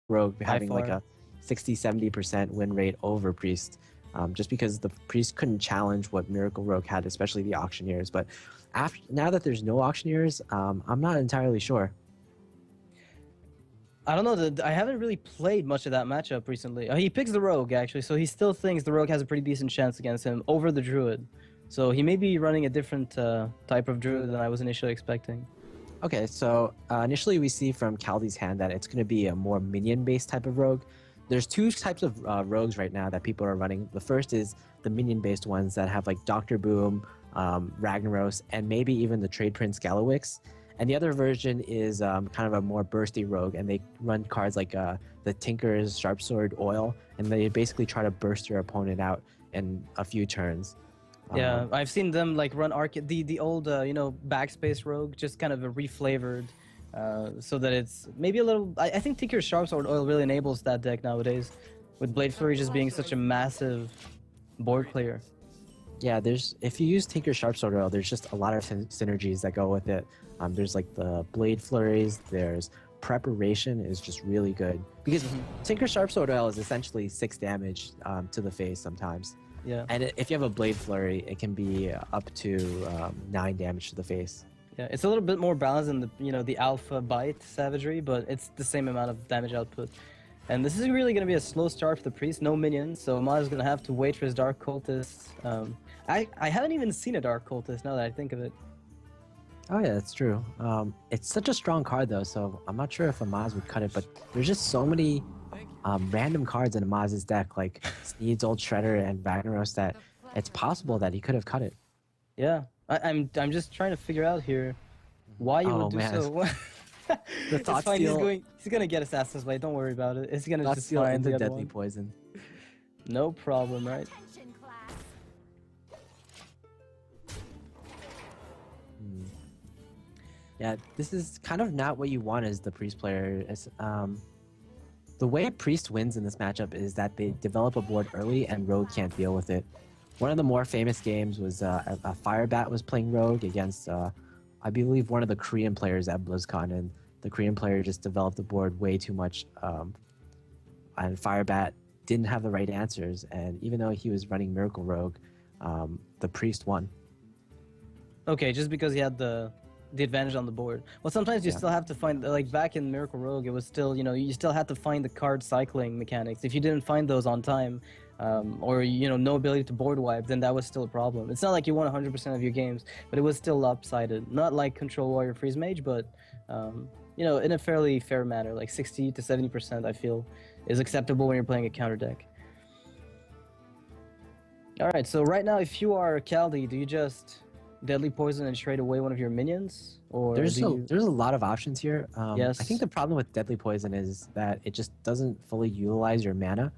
Rogue by having like far. a 60-70% win rate over Priest, just because the Priest couldn't challenge what Miracle Rogue had, especially the Auctioneers. But now that there's no Auctioneers, I'm not entirely sure. I don't know. I haven't really played much of that matchup recently. He picks the Rogue, actually, so he still thinks the Rogue has a pretty decent chance against him over the Druid. So he may be running a different type of Druid than I was initially expecting. Okay, so initially we see from Kaldi's hand that it's going to be a more minion-based type of rogue. There's two types of rogues right now that people are running. The first is the minion-based ones that have like Doctor Boom, Ragnaros, and maybe even the Trade Prince Galawix. And the other version is kind of a more bursty rogue, and they run cards like the Tinker's Sharp Sword Oil, and they basically try to burst your opponent out in a few turns. Yeah, I've seen them like run the old backspace rogue, just kind of a reflavored, so that it's maybe a little. I think Tinker's Sharp Sword Oil really enables that deck nowadays, with Blade Flurry just being such a massive board clear. Yeah, if you use Tinker Sharp Sword Oil, there's just a lot of synergies that go with it. There's like the Blade Flurries, there's Preparation is just really good. Because Tinker Sharp Sword Oil is essentially 6 damage to the face sometimes. Yeah. And if you have a Blade Flurry, it can be up to 9 damage to the face. Yeah, it's a little bit more balanced than the Alpha Bite Savagery, but it's the same amount of damage output. And this is really going to be a slow start for the Priest, no minions, so Amaz is going to have to wait for his Dark Cultist. I haven't even seen a Dark Cultist now that I think of it. Oh yeah, that's true. It's such a strong card though, so I'm not sure if Amaz would cut it, but there's just so many random cards in Amaz's deck, like Sneed's Old Shredder and Ragnaros, that it's possible that he could have cut it. Yeah, I'm just trying to figure out here why you would do so. The Thought It's fine. Steal, He's gonna get Assassin's Blade. Don't worry about it. He's gonna Thought just Steal find into the other Deadly one. Poison. No problem, right? Attention, class. Yeah, this is kind of not what you want as the Priest player. The way Priest wins in this matchup is that they develop a board early and Rogue can't deal with it. One of the more famous games was a Firebat was playing Rogue against, I believe, one of the Korean players at BlizzCon, and the Korean player just developed the board way too much, and Firebat didn't have the right answers, and even though he was running Miracle Rogue, the Priest won. Okay, just because he had the advantage on the board. Well, sometimes you still have to find, like back in Miracle Rogue, it was still, you still had to find the card cycling mechanics. If you didn't find those on time, or no ability to board wipe, then that was still a problem. It's not like you won 100% of your games, but it was still lopsided. Not like Control Warrior Freeze Mage, but in a fairly fair manner, like 60 to 70%, I feel, is acceptable when you're playing a counter deck. All right, so right now, if you are Kaldi, do you just Deadly Poison and trade away one of your minions, or there's a lot of options here. Yes. I think the problem with Deadly Poison is that it just doesn't fully utilize your mana,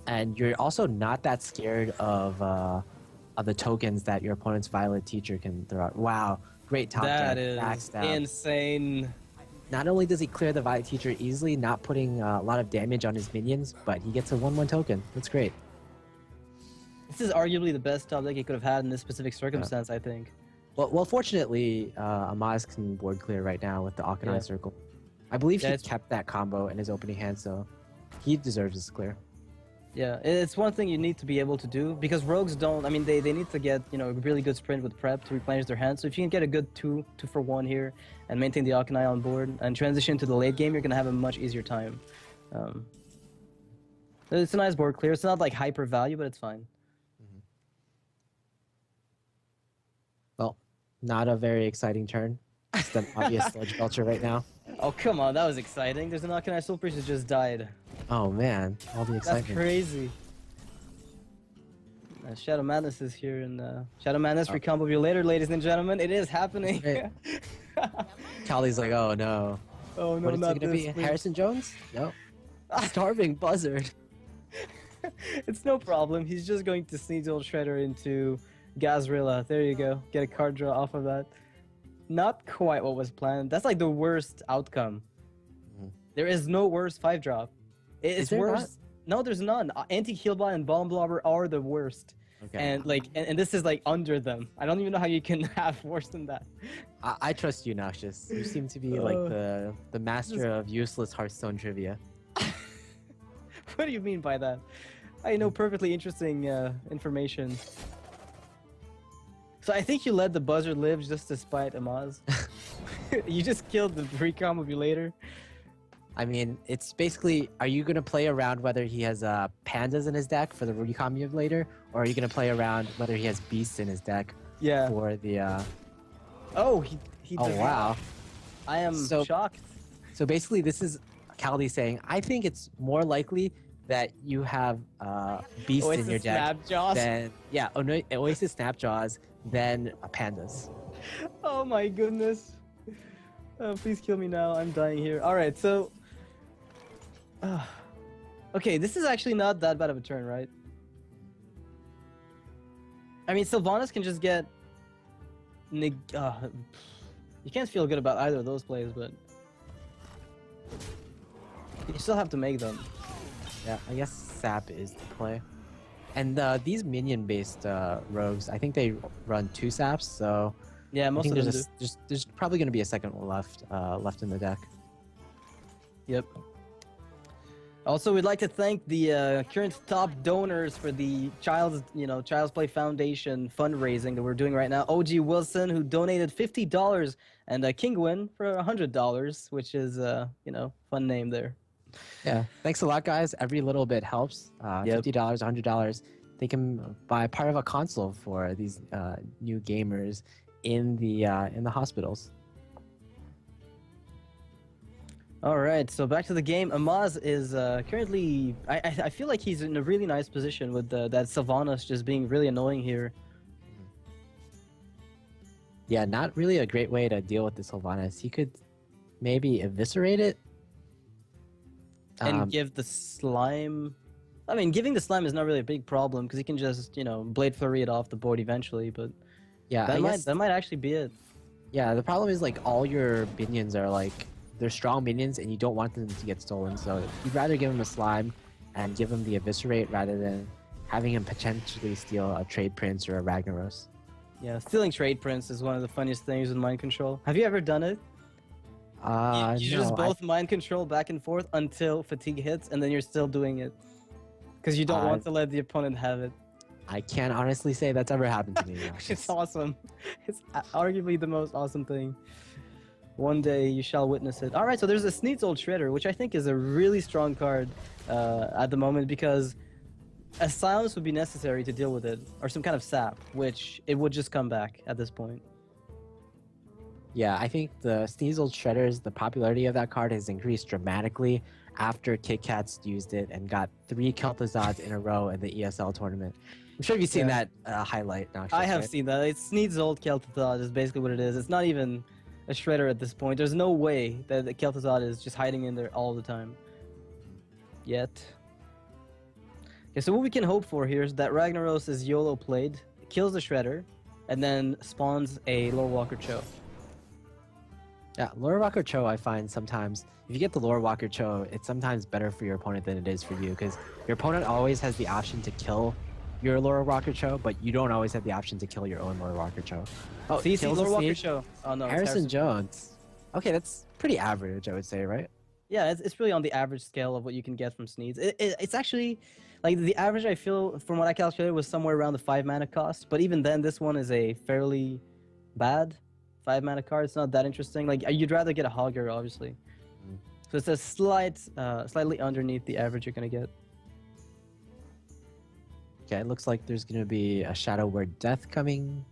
and you're also not that scared of the tokens that your opponent's Violet Teacher can throw out. Wow, great top that deck, is backstab. insane. Not only does he clear the Violet Teacher easily, not putting a lot of damage on his minions, but he gets a 1/1 token. That's great. This is arguably the best top deck he could have had in this specific circumstance, I think. Well, fortunately, Amaz can board clear right now with the Akanai Circle. I believe he kept that combo in his opening hand, so he deserves this clear. Yeah, it's one thing you need to be able to do, because rogues don't, I mean, they need to get, a really good sprint with prep to replenish their hand. So if you can get a good 2-for-1 here and maintain the Akanai on board and transition to the late game, you're going to have a much easier time. It's a nice board clear. It's not like hyper value, but it's fine. Well, not a very exciting turn. It's an obvious Sludge Belcher right now. Oh, come on, that was exciting. There's an Akanai Soul Priest that just died. Oh man, all the excitement. That's crazy. Shadow Madness is here, and Shadow Madness recombo you later, ladies and gentlemen. It is happening. Kaldi's like, oh no. Oh no, what is not it gonna be? this, Harrison Jones? No. Starving Buzzard. It's no problem. He's just going to Sneed's Old Shredder into Gazrilla. There you go. Get a card draw off of that. Not quite what was planned. That's like the worst outcome. There is no worse 5-drop. It's worse. Not? No, there's none. Anti-Healbot and Bomb Blobber are the worst. Okay. And like, and this is like under them. I don't even know how you can have worse than that. I trust you, Noxious. You seem to be like the master of useless Hearthstone trivia. What do you mean by that? I know perfectly interesting information. So I think you let the buzzard live just to spite Amaz. You just killed the recombobulator. I mean, it's basically, are you going to play around whether he has pandas in his deck for the recombobulator, or are you going to play around whether he has beasts in his deck for the... Oh, he Oh, does wow. not. I am shocked. So basically, this is Kaldi saying, I think it's more likely that you have beasts Oasis in your deck Snapjaws. than... Yeah, Oasis Snapjaws than pandas. Oh my goodness. Oh, please kill me now. I'm dying here. Alright, so... okay, this is actually not that bad of a turn, right? I mean, Sylvanas can just get... you can't feel good about either of those plays, but... you still have to make them. Yeah, I guess Sap is the play. And these minion-based rogues, I think they run 2 Saps, so... Yeah, most of them do. There's probably going to be a second one left in the deck. Yep. Also, we'd like to thank the current top donors for the Child's Play Foundation fundraising that we're doing right now. OG Wilson, who donated $50, and Kinguin for $100, which is fun name there. Yeah, thanks a lot, guys. Every little bit helps. $50, $100. They can buy part of a console for these new gamers in the hospitals. All right, so back to the game. Amaz is currently... I feel like he's in a really nice position with that Sylvanas just being really annoying here. Yeah, not really a great way to deal with the Sylvanas. He could maybe eviscerate it. And give the slime... I mean, giving the slime is not really a big problem, because he can just, Blade Flurry it off the board eventually, but... Yeah, that might actually be it. Yeah, the problem is, like, all your minions are, like... They're strong minions, and you don't want them to get stolen, so you'd rather give him a slime and give him the eviscerate rather than having him potentially steal a Trade Prince or a Ragnaros. Yeah, stealing Trade Prince is one of the funniest things with mind control. Have you ever done it? You just both mind control back and forth until fatigue hits, and then you're still doing it. Because you don't want to let the opponent have it. I can't honestly say that's ever happened to me. It's awesome. It's arguably the most awesome thing. One day you shall witness it. Alright, so there's a Sneed's-Old Shredder, which I think is a really strong card at the moment, because a silence would be necessary to deal with it, or some kind of sap, which it would just come back at this point. Yeah, I think the Sneasel Shredders, the popularity of that card has increased dramatically after Kit Kats used it and got 3 Kel'Thuzads in a row in the ESL tournament. I'm sure you've seen that highlight now. I have seen that. It's Sneed's-Old Kel'Thuzad is basically what it is. It's not even a Shredder at this point. There's no way that the Kel'Thuzad is just hiding in there all the time. Yet. Okay, so what we can hope for here is that Ragnaros is YOLO played, kills the Shredder, and then spawns a Lore Walker Cho. Yeah, Lore Walker Cho, I find sometimes, if you get the Lore Walker Cho, it's sometimes better for your opponent than it is for you, because your opponent always has the option to kill your Lore Walker Cho, but you don't always have the option to kill your own Lore Walker Cho. Oh, see, Lore Walker Cho. Oh, no, Harrison Jones. Okay, that's pretty average, I would say, right? Yeah, it's really on the average scale of what you can get from Sneeds. It's actually, like, the average, I feel, from what I calculated, was somewhere around the 5 mana cost, but even then, this one is a fairly bad 5 mana card. It's not that interesting. Like, you'd rather get a Hogger, obviously. So it's a slightly underneath the average you're going to get. Okay, it looks like there's going to be a Shadow Word Death coming.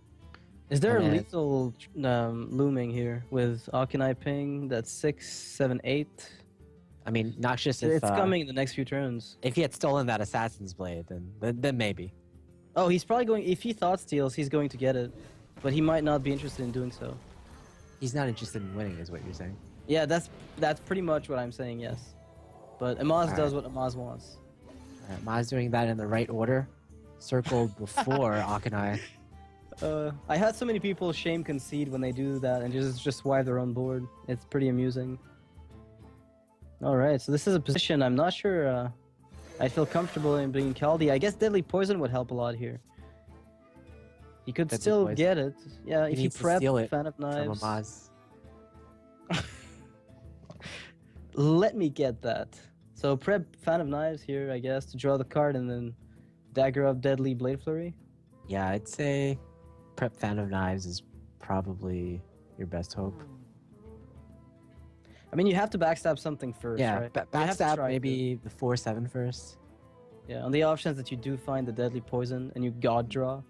Is there a lethal looming here with Akanai ping? That's 6, 7, 8. I mean, Noxious, if... It's coming in the next few turns. If he had stolen that Assassin's Blade, then maybe. Oh, he's probably going... If he Thought Steals, he's going to get it. But he might not be interested in doing so. He's not interested in winning, is what you're saying. Yeah, that's pretty much what I'm saying, yes. But Amaz does what Amaz wants. Alright, Amaz doing that in the right order. Circled before Akanai. I had so many people shame concede when they do that and just swipe their own board. It's pretty amusing. Alright, so this is a position I'm not sure I feel comfortable in being Kaldi. I guess Deadly Poison would help a lot here. He could Deadly still poison. get it. Yeah, He if he needs to prep steal it Fan of from Knives. Amaz. Let me get that. So prep Fan of Knives here, I guess, to draw the card, and then Dagger of Deadly Blade Flurry. Yeah, I'd say prep Fan of Knives is probably your best hope. I mean, you have to backstab something first, Yeah, right? You have to backstab try to. maybe the 4/7 first. Yeah, on the options that you do find the Deadly Poison and you God draw.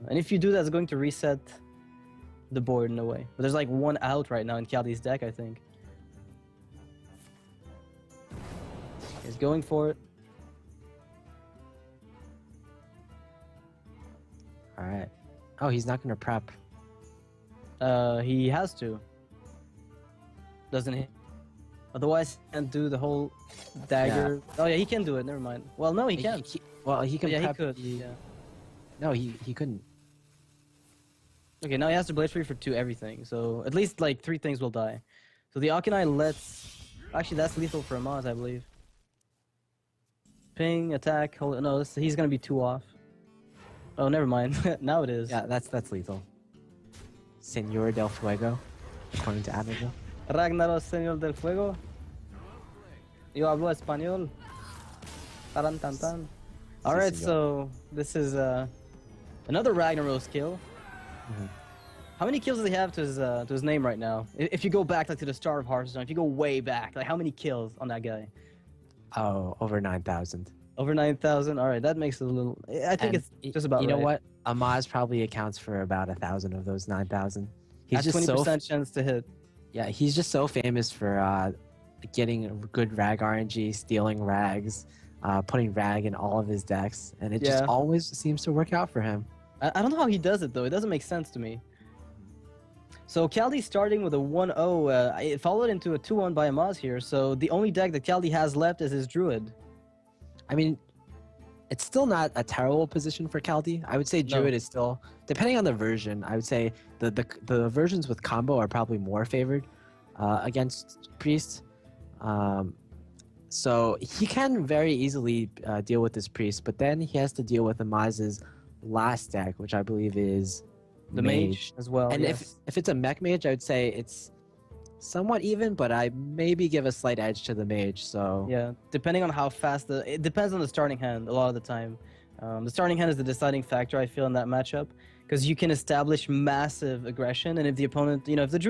And if you do that, it's going to reset the board in a way. But there's like one out right now in Kaldi's deck, I think. He's going for it. All right. Oh, he's not gonna prep. He has to. Doesn't he? Otherwise, he can't do the whole dagger. Oh yeah, he can do it. Never mind. Well, no, he can't. Well, he can Yeah, he prep. could. Yeah. No, he couldn't. Okay, now he has to Blade Free for 2 everything. So at least like 3 things will die. So the Akinai lets. Actually, that's lethal for Amaz, I believe. Ping, attack, hold. No, he's gonna be 2 off. Oh, never mind. Now it is. Yeah, that's lethal. Señor del Fuego, according to Abigail. Ragnaros, Señor del Fuego. Yo hablo español. Taran tan tan. Alright, señor. so this is another Ragnaros kill. Mhm. How many kills does he have to his name right now? If you go back like to the start of Hearthstone, if you go way back, like how many kills on that guy? Oh, over 9,000. Over 9,000. All right, that makes it a little. I think And it's just about. You know right. what? Amaz probably accounts for about 1,000 of those 9,000. He's At just 20% chance to hit. Yeah, he's just so famous for getting good rag RNG, stealing rags, putting rag in all of his decks, and it just Yeah. always seems to work out for him. I don't know how he does it though. It doesn't make sense to me. So Kaldi's starting with a 1-0. It followed into a 2-1 by Amaz here. So the only deck that Kaldi has left is his Druid. I mean, it's still not a terrible position for Kaldi. I would say No. Druid is still, depending on the version, I would say the versions with combo are probably more favored against Priest. So he can very easily deal with this Priest, but then he has to deal with Amaz's last deck, which I believe is The mage as well. And yes. if it's a mech mage, I would say it's somewhat even, but I maybe give a slight edge to the mage. So Yeah, depending on how fast it depends on the starting hand a lot of the time. The starting hand is the deciding factor I feel in that matchup because you can establish massive aggression, and if the opponent, if the Druid